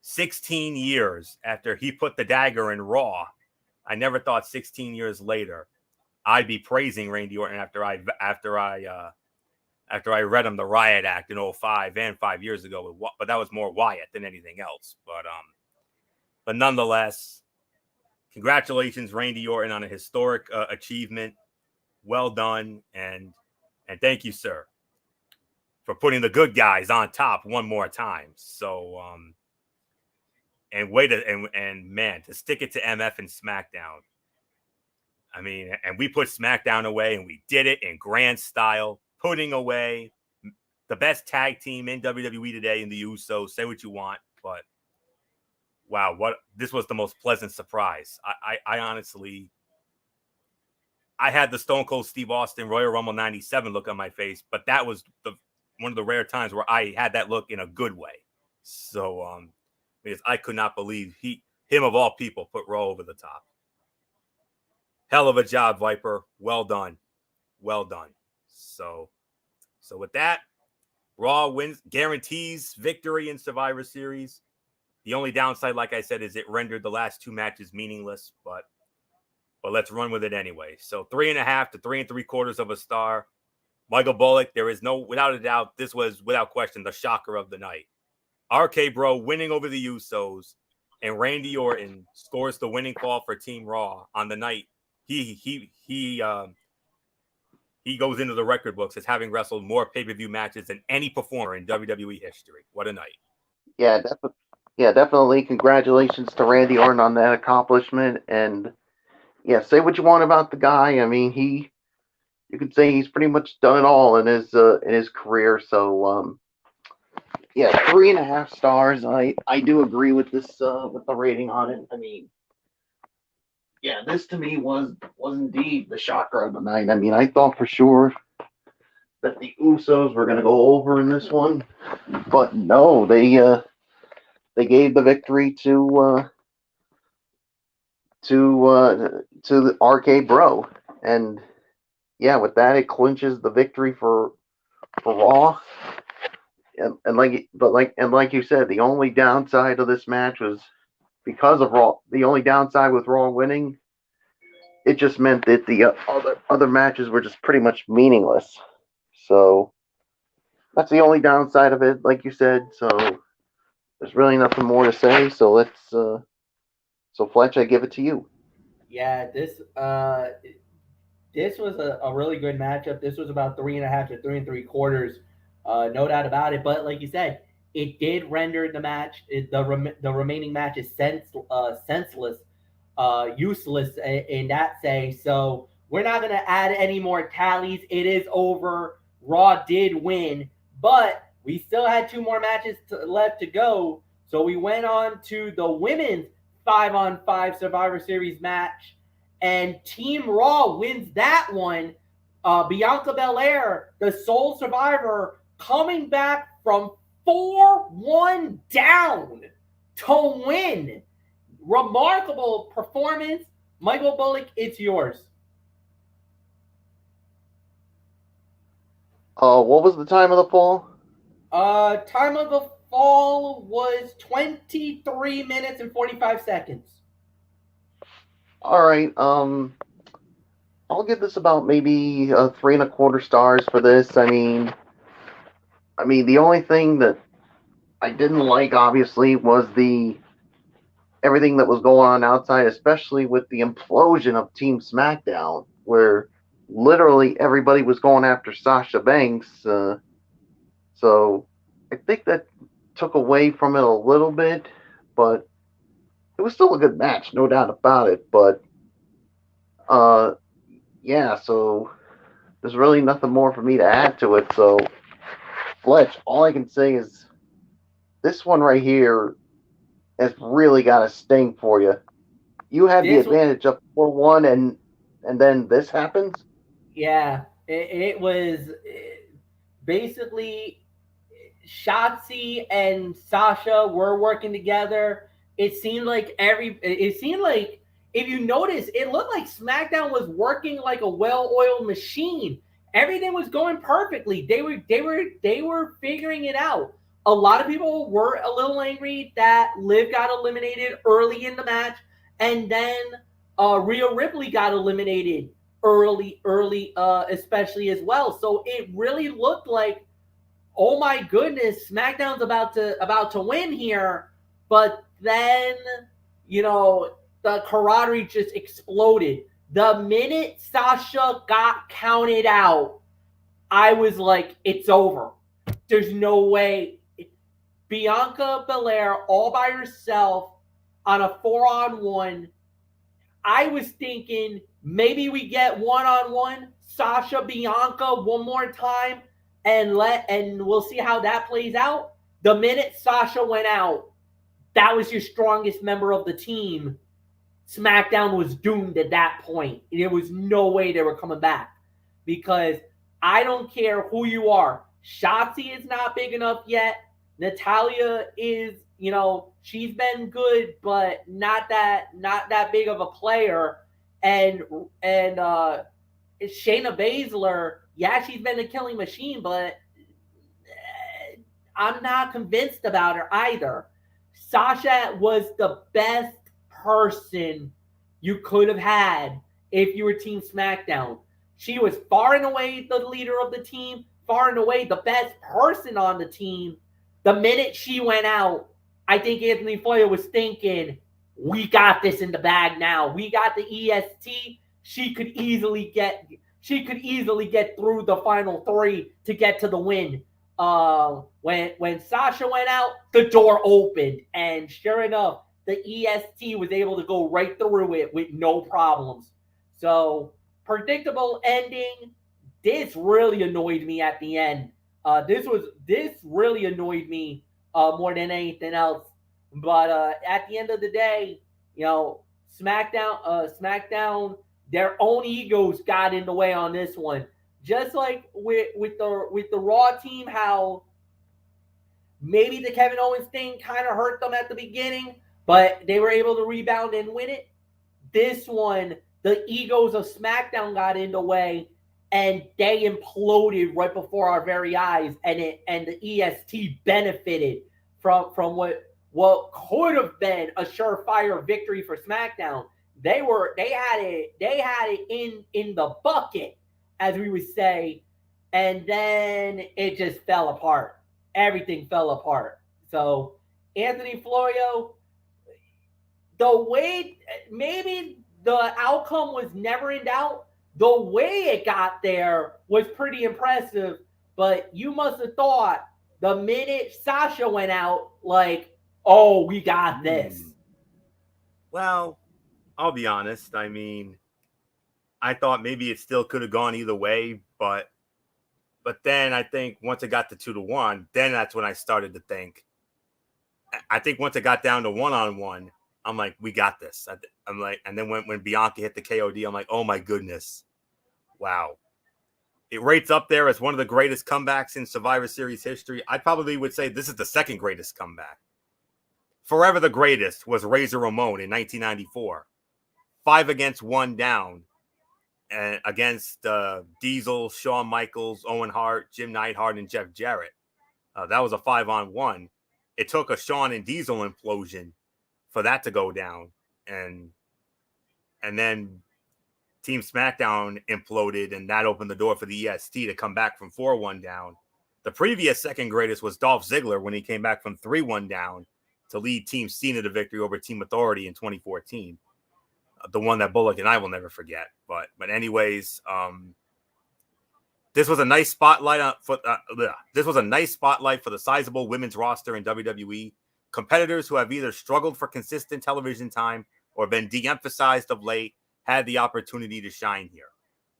Speaker 2: 16 years after he put the dagger in Raw, I never thought 16 years later I'd be praising Randy Orton after I read him the Riot Act in 2005 and 5 years ago. But that was more Wyatt than anything else. But nonetheless, congratulations, Randy Orton, on a historic achievement. Well done, and thank you, sir, for putting the good guys on top one more time. So man, to stick it to MF and SmackDown. And we put SmackDown away, and we did it in grand style, putting away the best tag team in WWE today in the Usos. Say what you want, but wow, this was the most pleasant surprise. I honestly, I had the Stone Cold Steve Austin Royal Rumble 97 look on my face, but that was one of the rare times where I had that look in a good way. So, because I could not believe him of all people put Raw over the top. Hell of a job, Viper. Well done. Well done. So with that, Raw wins, guarantees victory in Survivor Series. The only downside, like I said, is it rendered the last 2 matches meaningless, but let's run with it anyway. So 3.5 to 3 3/4 of a star. Michael Bullock, there is no, without a doubt, this was without question the shocker of the night. RK Bro winning over the Usos, and Randy Orton scores the winning call for Team Raw on the night. He goes into the record books as having wrestled more pay-per-view matches than any performer in WWE history. What a night.
Speaker 3: Yeah, definitely. Congratulations to Randy Orton on that accomplishment. And yeah, say what you want about the guy. He you could say he's pretty much done it all in his career. So yeah, 3.5 stars. I do agree with this with the rating on it. I mean, yeah, this to me was indeed the shocker of the night. I mean, I thought for sure that the Usos were going to go over in this one, but no, they gave the victory to the RK Bro, and yeah, with that it clinches the victory for Raw. And like you said, the only downside of this match was because of Raw. The only downside with Raw winning, it just meant that the other matches were just pretty much meaningless. So that's the only downside of it, like you said. So there's really nothing more to say. So Fletch, I give it to you.
Speaker 1: Yeah, this was a really good matchup. This was about 3.5 to 3 3/4, no doubt about it. But like you said, it did render the match, the remaining match is senseless, useless in that say. So we're not going to add any more tallies. It is over. Raw did win, but we still had two more matches left to go. So we went on to the women's 5-on-5 Survivor Series match, and Team Raw wins that one. Bianca Belair, the sole survivor, coming back from 4-1 down to win. Remarkable performance. Michael Bullock, it's yours.
Speaker 3: What was the time of the fall?
Speaker 1: Time of the fall was 23 minutes and 45 seconds.
Speaker 3: All right. I'll give this about maybe 3.25 stars for this. I mean, the only thing that I didn't like, obviously, was the everything that was going on outside, especially with the implosion of Team SmackDown, where literally everybody was going after Sasha Banks. So I think that took away from it a little bit, but it was still a good match, no doubt about it. But uh, yeah, so there's really nothing more for me to add to it. So Fletch, all I can say is this one right here has really got a sting for you. You had the
Speaker 1: This
Speaker 3: advantage up 4-1, and then this happens.
Speaker 1: Yeah, it was basically Shotzi and Sasha were working together. It seemed like if you notice, it looked like SmackDown was working like a well-oiled machine. Everything was going perfectly. They were figuring it out. A lot of people were a little angry that Liv got eliminated early in the match, and then Rhea Ripley got eliminated early, especially as well. So it really looked like, oh my goodness, SmackDown's about to win here. But then, the camaraderie just exploded. The minute Sasha got counted out, I was like, it's over. There's no way. Bianca Belair all by herself on a 4-on-1. I was thinking maybe we get 1-on-1 Sasha Bianca one more time and we'll see how that plays out. The minute Sasha went out, that was your strongest member of the team. SmackDown was doomed at that point. There was no way they were coming back, because I don't care who you are. Shotzi is not big enough yet. Natalia is, she's been good, but not that big of a player. And Shayna Baszler, yeah, she's been a killing machine, but I'm not convinced about her either. Sasha was the best person you could have had if you were Team SmackDown. She was far and away the leader of the team, far and away the best person on the team. The minute she went out, I think Anthony Flair was thinking, we got this in the bag now. We got the EST. She could easily get through the final three to get to the win. When Sasha went out, the door opened, and sure enough, the EST was able to go right through it with no problems. So predictable ending, this really annoyed me at the end. This really annoyed me more than anything else. But at the end of the day, you know, SmackDown, their own egos got in the way on this one. Just like with the Raw team, how maybe the Kevin Owens thing kind of hurt them at the beginning, but they were able to rebound and win it. This one, the egos of SmackDown got in the way, and they imploded right before our very eyes, and the EST benefited from what could have been a surefire victory for SmackDown. They had it in the bucket, as we would say, and then it just fell apart. Everything fell apart. So Anthony Florio, the way maybe the outcome was never in doubt. The way it got there was pretty impressive, but you must have thought the minute Sasha went out, like, oh, we got this.
Speaker 2: Well, I'll be honest. I mean, I thought maybe it still could have gone either way, but then I think once it got to 2-1, then that's when I started to think. I think once it got down to 1-on-1, I'm like, we got this. I'm like, and then when Bianca hit the KOD, I'm like, oh my goodness, wow. It rates up there as one of the greatest comebacks in Survivor Series history. I probably would say this is the second greatest comeback. Forever the greatest was Razor Ramon in 1994. 5 against 1 down. And against Diesel, Shawn Michaels, Owen Hart, Jim Neidhart, and Jeff Jarrett. That was a 5-on-1. It took a Shawn and Diesel implosion for that to go down. And then Team SmackDown imploded, and that opened the door for the EST to come back from 4-1 down. The previous second greatest was Dolph Ziggler when he came back from 3-1 down to lead Team Cena to victory over Team Authority in 2014. The one that Bullock and I will never forget. But anyways, this was a nice spotlight for the sizable women's roster in WWE. Competitors who have either struggled for consistent television time or been de-emphasized of late had the opportunity to shine here.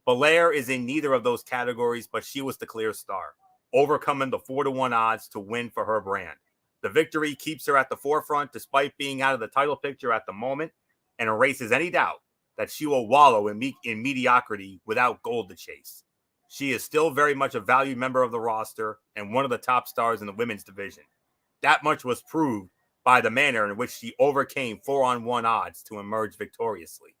Speaker 2: Flair is in neither of those categories, but she was the clear star, overcoming the 4-1 odds to win for her brand. The victory keeps her at the forefront despite being out of the title picture at the moment, and erases any doubt that she will wallow in mediocrity without gold to chase. She is still very much a valued member of the roster and one of the top stars in the women's division. That much was proved by the manner in which she overcame 4-on-1 odds to emerge victoriously.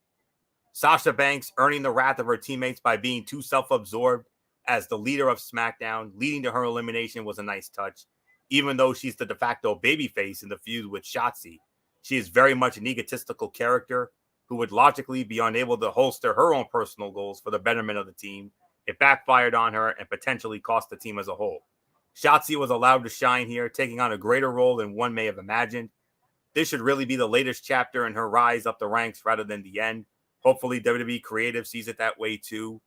Speaker 2: Sasha Banks earning the wrath of her teammates by being too self-absorbed as the leader of SmackDown, leading to her elimination, was a nice touch. Even though she's the de facto babyface in the feud with Shotzi, she is very much an egotistical character who would logically be unable to holster her own personal goals for the betterment of the team. It backfired on her and potentially cost the team as a whole. Shotzi was allowed to shine here, taking on a greater role than one may have imagined. This should really be the latest chapter in her rise up the ranks rather than the end. Hopefully WWE Creative sees it that way too.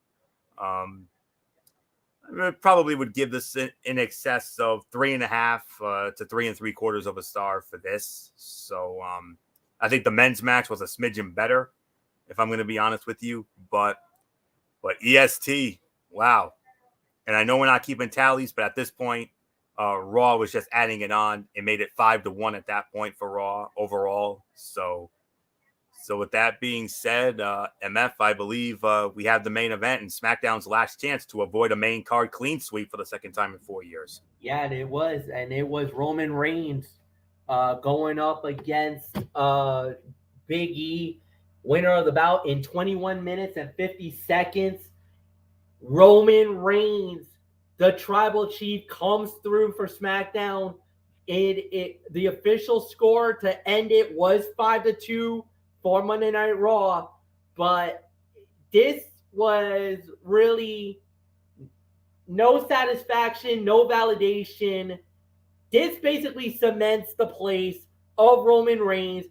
Speaker 2: I probably would give this in excess of 3.5 to 3 3/4 of a star for this. So I think the men's match was a smidgen better, if I'm going to be honest with you. But EST, wow. And I know we're not keeping tallies, but at this point, Raw was just adding it on. It made it 5-1 at that point for Raw overall. So with that being said, MF, I believe we have the main event and SmackDown's last chance to avoid a main card clean sweep for the second time in 4 years.
Speaker 1: Yeah, and it was Roman Reigns going up against Big E, winner of the bout in 21 minutes and 50 seconds. Roman Reigns, the Tribal Chief, comes through for SmackDown. The official score to end it was 5-2 for Monday Night Raw, but this was really no satisfaction, no validation. This basically cements the place of Roman Reigns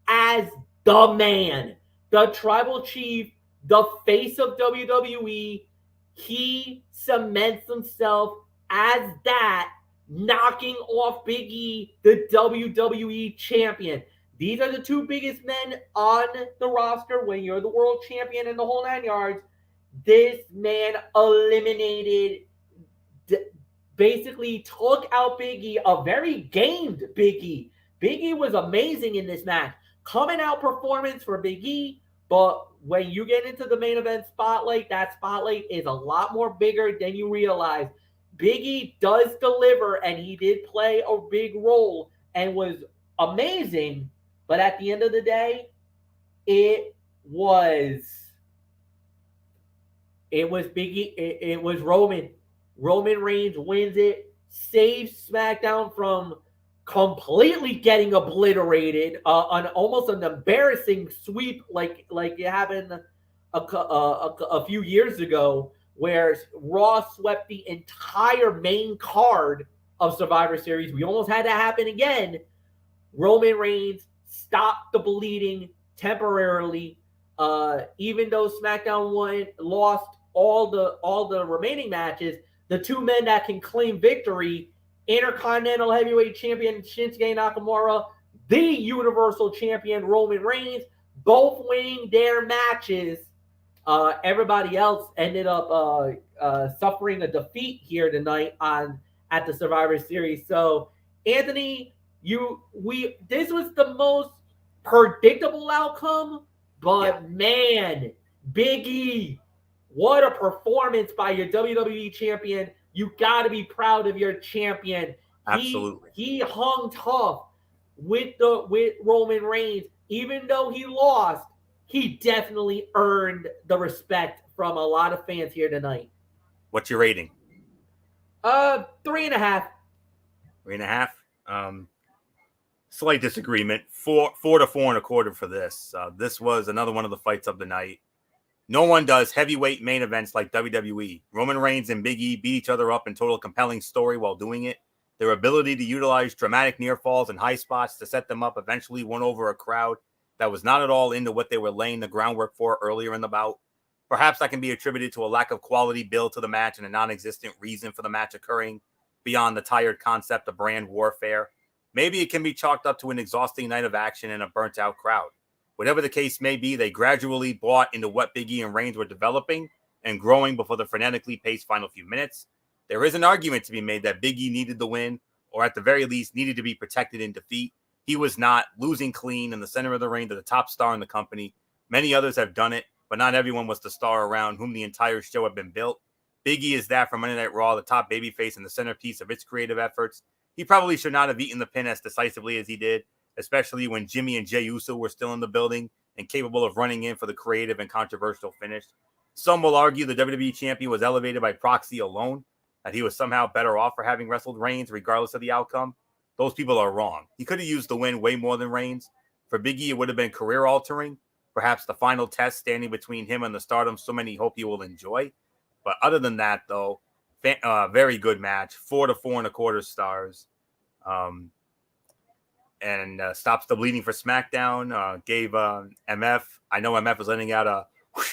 Speaker 1: as the man, the Tribal Chief, the face of WWE. He cements himself as that, knocking off Big E, the WWE champion. These are the two biggest men on the roster when you're the world champion and the whole 9 yards. This man eliminated, basically took out Biggie, a very gamed Biggie. Biggie was amazing in this match. Coming out performance for Biggie, but when you get into the main event spotlight, that spotlight is a lot more bigger than you realize. Biggie does deliver, and he did play a big role and was amazing. But at the end of the day, it was it was Biggie. It was Roman. Roman Reigns wins it, saves SmackDown from completely getting obliterated. On almost an embarrassing sweep, like it happened a few years ago, where Raw swept the entire main card of Survivor Series. We almost had that happen again. Roman Reigns stopped the bleeding temporarily. Even though SmackDown lost all the remaining matches, the two men that can claim victory, Intercontinental Heavyweight Champion Shinsuke Nakamura, the Universal Champion Roman Reigns, both winning their matches. Everybody else ended up suffering a defeat here tonight on at the Survivor Series. So, Anthony, this was the most predictable outcome, but man, Big E, what a performance by your WWE champion. You got to be proud of your champion.
Speaker 2: Absolutely.
Speaker 1: He hung tough with Roman Reigns, even though he lost. He definitely earned the respect from a lot of fans here tonight.
Speaker 2: What's your rating?
Speaker 1: 3.5.
Speaker 2: 3.5. Slight disagreement. Four to 4.25 for this. This was another one of the fights of the night. No one does heavyweight main events like WWE. Roman Reigns and Big E beat each other up in total compelling story while doing it. Their ability to utilize dramatic near falls and high spots to set them up eventually won over a crowd that was not at all into what they were laying the groundwork for earlier in the bout. Perhaps that can be attributed to a lack of quality build to the match and a non-existent reason for the match occurring beyond the tired concept of brand warfare. Maybe it can be chalked up to an exhausting night of action and a burnt-out crowd. Whatever the case may be, they gradually bought into what Big E and Reigns were developing and growing before the frenetically paced final few minutes. There is an argument to be made that Big E needed the win, or at the very least needed to be protected in defeat. He was not, losing clean in the center of the ring to the top star in the company. Many others have done it, but not everyone was the star around whom the entire show had been built. Big E is that for Monday Night Raw, the top babyface and the centerpiece of its creative efforts. He probably should not have eaten the pin as decisively as he did, especially when Jimmy and Jey Uso were still in the building and capable of running in for the creative and controversial finish. Some will argue the WWE champion was elevated by proxy alone, that he was somehow better off for having wrestled Reigns regardless of the outcome. Those people are wrong. He could have used the win way more than Reigns. For Big E, it would have been career-altering, perhaps the final test standing between him and the stardom so many hope he will enjoy. But other than that, though, very good match. 4 to 4.25 stars. And stops the bleeding for SmackDown. Gave MF. I know MF was letting out a whew.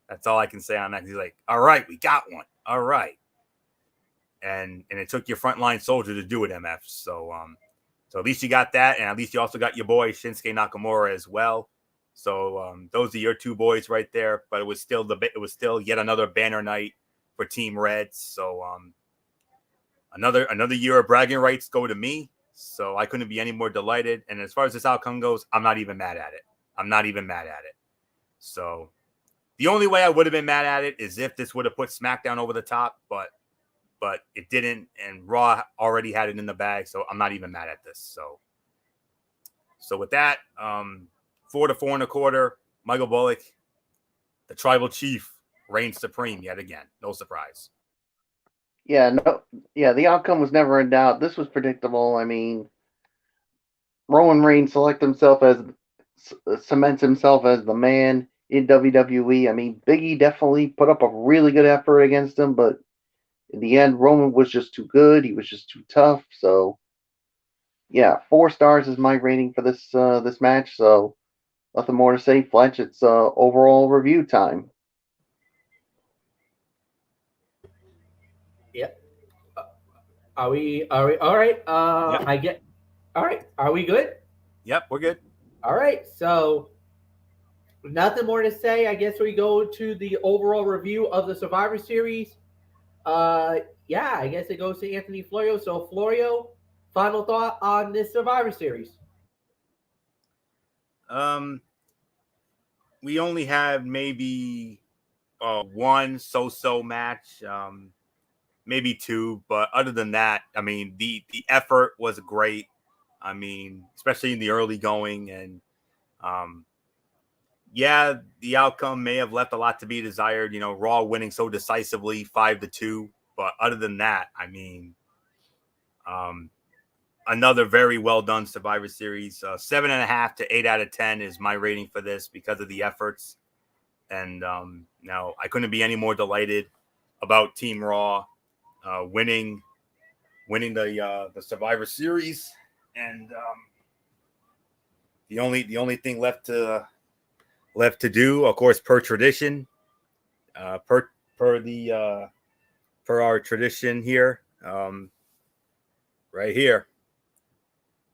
Speaker 2: That's all I can say on that. He's like, all right, we got one. All right. And it took your frontline soldier to do it, MF. So at least you got that, and at least you also got your boy Shinsuke Nakamura as well. So those are your two boys right there. But it was still yet another banner night for Team Red. So another year of bragging rights go to me. So I couldn't be any more delighted. And as far as this outcome goes, I'm not even mad at it. So the only way I would have been mad at it is if this would have put SmackDown over the top, but it didn't, and Raw already had it in the bag, so I'm not even mad at this. So with that, 4 to 4.25, Michael Bullock, the Tribal Chief, reigns supreme yet again. No surprise.
Speaker 3: The outcome was never in doubt. This was predictable. I mean, Roman Reigns cements himself as the man in WWE. I mean, Big E definitely put up a really good effort against him, but in the end, Roman was just too good. He was just too tough. So, 4 stars is my rating for this match. So, nothing more to say, Fletch. It's overall review time.
Speaker 1: Yep. Are we all right?
Speaker 2: Yep.
Speaker 1: All right. Are we good?
Speaker 2: Yep, we're good.
Speaker 1: All right. So Nothing more to say. I guess we go to the overall review of the Survivor Series. Uh, yeah, I guess it goes to Anthony Florio. So, Florio, final thought on this Survivor Series.
Speaker 2: Um, we only have maybe one so-so match, maybe two, but other than that, I mean, the effort was great. I mean, especially in the early going, and um, yeah, the outcome may have left a lot to be desired. You know, Raw winning so decisively, 5-2. But other than that, I mean, um, another very well done Survivor Series. 7.5 to 8 out of 10 is my rating for this because of the efforts. And now I couldn't be any more delighted about Team Raw winning the Survivor Series. And the only thing left to do, of course, per tradition, per our tradition here, right here.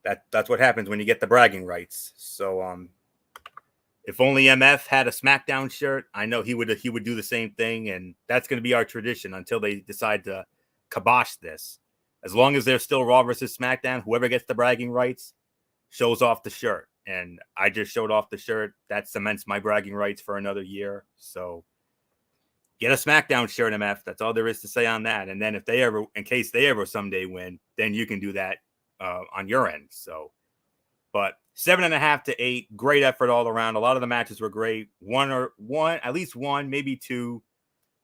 Speaker 2: That's what happens when you get the bragging rights. So if only MF had a SmackDown shirt, I know he would do the same thing, and that's going to be our tradition until they decide to kibosh this. As long as there's still Raw versus SmackDown, whoever gets the bragging rights shows off the shirt, and I just showed off the shirt. That cements my bragging rights for another year. So get a SmackDown shirt, MF. That's all there is to say on that. And then in case they ever someday win, then you can do that on your end. So, but 7.5 to 8, great effort all around. A lot of the matches were great. At least one, maybe two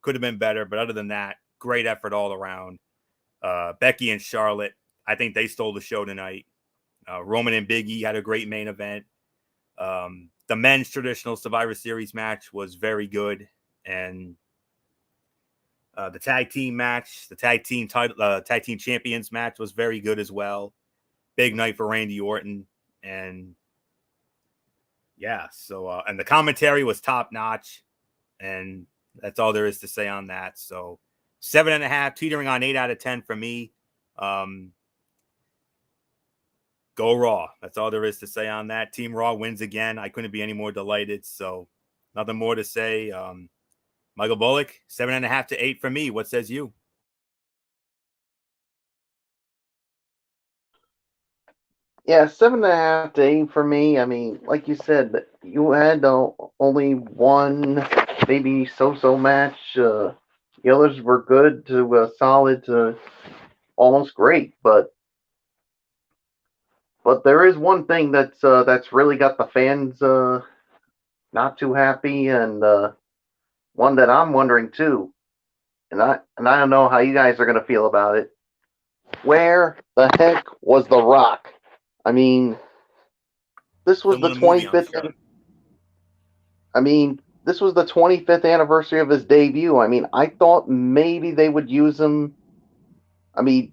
Speaker 2: could have been better. But other than that, great effort all around. Becky and Charlotte, I think they stole the show tonight. Roman and Big E had a great main event. The men's traditional Survivor Series match was very good. And the tag team match, the tag team champions match was very good as well. Big night for Randy Orton. And yeah, so and the commentary was top notch, and that's all there is to say on that. So 7.5, teetering on 8 out of 10 for me. Go Raw. That's all there is to say on that. Team Raw wins again. I couldn't be any more delighted. So nothing more to say. Michael Bullock, 7.5 to 8 for me. What says you?
Speaker 3: Yeah, 7.5 to 8 for me. I mean, like you said, you had only one, maybe so-so match. The others were good to solid to almost great, but there is one thing that's really got the fans not too happy, and one that I'm wondering too, and I don't know how you guys are gonna feel about it. Where the heck was The Rock? I mean, this was the
Speaker 2: Filming a movie, I'm
Speaker 3: 25th.
Speaker 2: sure.
Speaker 3: I mean, this was the 25th anniversary of his debut. I mean, I thought maybe they would use him. I mean,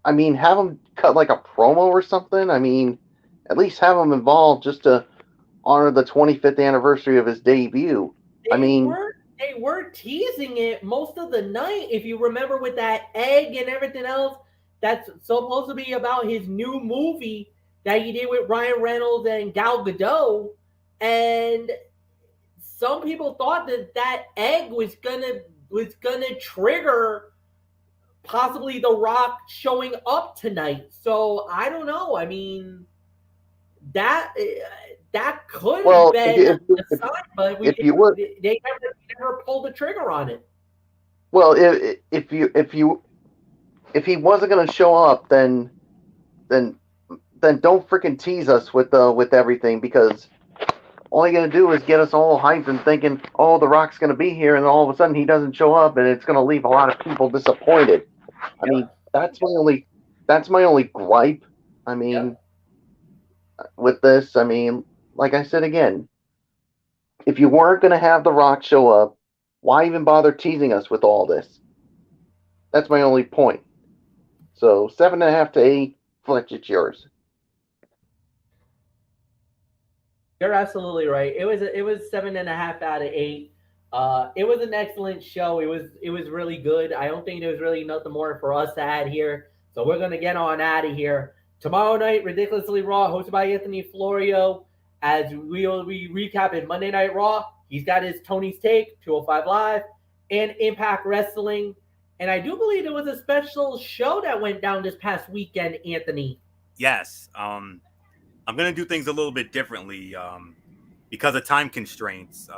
Speaker 3: have him cut like a promo or something. I mean, at least have him involved just to honor the 25th anniversary of his debut. I
Speaker 1: They
Speaker 3: mean,
Speaker 1: were they were teasing it most of the night. If you remember, with that egg and everything else, that's supposed to be about his new movie that he did with Ryan Reynolds and Gal Gadot. And some people thought that that egg was gonna trigger possibly The Rock showing up tonight. So I don't know. I mean, that that could have
Speaker 3: well,
Speaker 1: been a sign, but
Speaker 3: if you were
Speaker 1: they never pulled the trigger on it.
Speaker 3: well, if he wasn't going to show up, then then don't freaking tease us with everything, because all you're going to do is get us all hyped and thinking, oh, The Rock's going to be here, and all of a sudden he doesn't show up, and it's going to leave a lot of people disappointed. I mean, that's my only gripe. I mean, with this, I mean, like I said again, if you weren't going to have The Rock show up, why even bother teasing us with all this? That's my only point. So 7.5 to 8, Fletch, it's yours.
Speaker 1: You're absolutely right. It was 7.5 out of 8. It was an excellent show. It was really good. I don't think there was really nothing more for us to add here. So we're gonna get on out of here. Tomorrow night, Ridiculously Raw, hosted by Anthony Florio. as we'll be recapping Monday Night Raw. He's got his Tony's Take, 205 Live, and Impact Wrestling. And I do believe there was a special show that went down this past weekend, Anthony.
Speaker 2: Yes. I'm going to do things a little bit differently because of time constraints.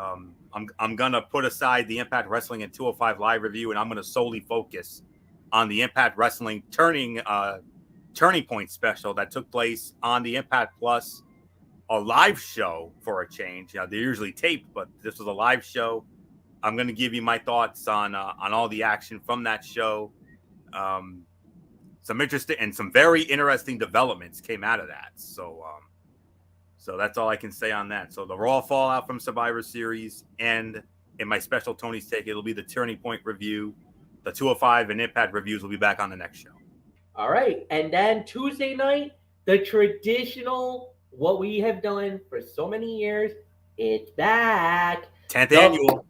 Speaker 2: I'm going to put aside the Impact Wrestling and 205 Live review, and I'm going to solely focus on the Impact Wrestling Turning Point special that took place on the Impact Plus, a live show for a change. They're usually taped, but this was a live show. I'm going to give you my thoughts on all the action from that show. Some interesting and some very interesting developments came out of that. So that's all I can say on that. So the Raw fallout from Survivor Series, and in my special Tony's Take, it'll be the Turning Point review. The 205 and Impact reviews will be back on the next show.
Speaker 1: All right. And then Tuesday night, the traditional, what we have done for so many years, it's back.
Speaker 2: 10th annual.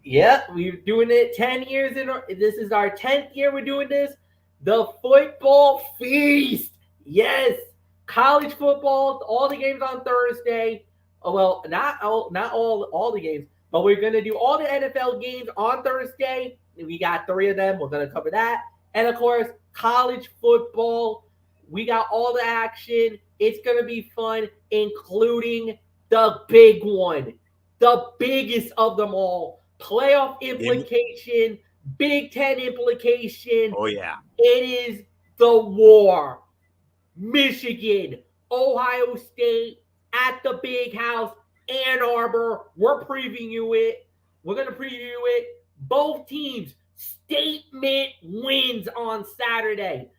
Speaker 1: Yep, we're doing it 10 years in. This is our 10th year we're doing this. The Football Feast. Yes. College football, all the games on Thursday. Oh, well, not all the games, but we're going to do all the NFL games on Thursday. We got 3 of them. We're going to cover that. And, of course, college football. We got all the action. It's going to be fun, including the big one, the biggest of them all. Playoff implication, Big Ten implication.
Speaker 2: Oh, yeah.
Speaker 1: It is the war. Michigan, Ohio State, at the Big House, Ann Arbor. We're previewing it. We're going to preview it. Both teams, statement wins on Saturday.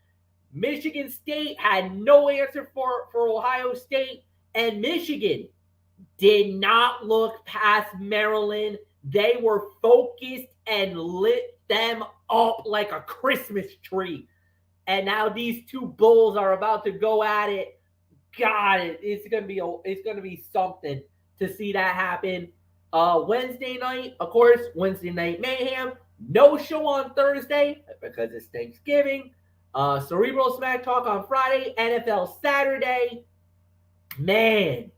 Speaker 1: Michigan State had no answer for Ohio State, and Michigan did not look past Maryland. They were focused and lit them up like a Christmas tree. And now these two bulls are about to go at it. God, it's gonna be something to see that happen. Wednesday night, of course, Wednesday Night Mayhem. No show on Thursday because it's Thanksgiving. Cerebral Smack Talk on Friday. NFL Saturday. Man,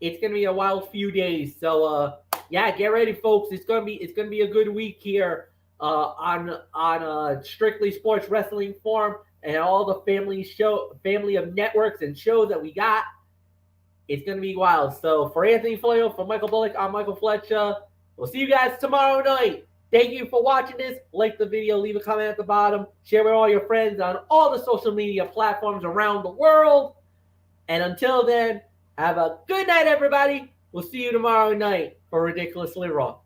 Speaker 1: it's gonna be a wild few days. So yeah, get ready, folks. It's gonna be a good week here on Strictly Sports Wrestling Forum and all the family of networks and shows that we got. It's gonna be wild. So for Anthony Floyo, for Michael Bullock, I'm Michael Fletcher. We'll see you guys tomorrow night. Thank you for watching this. Like the video, leave a comment at the bottom, share with all your friends on all the social media platforms around the world. And until then, have a good night, everybody. We'll see you tomorrow night for Ridiculously Raw.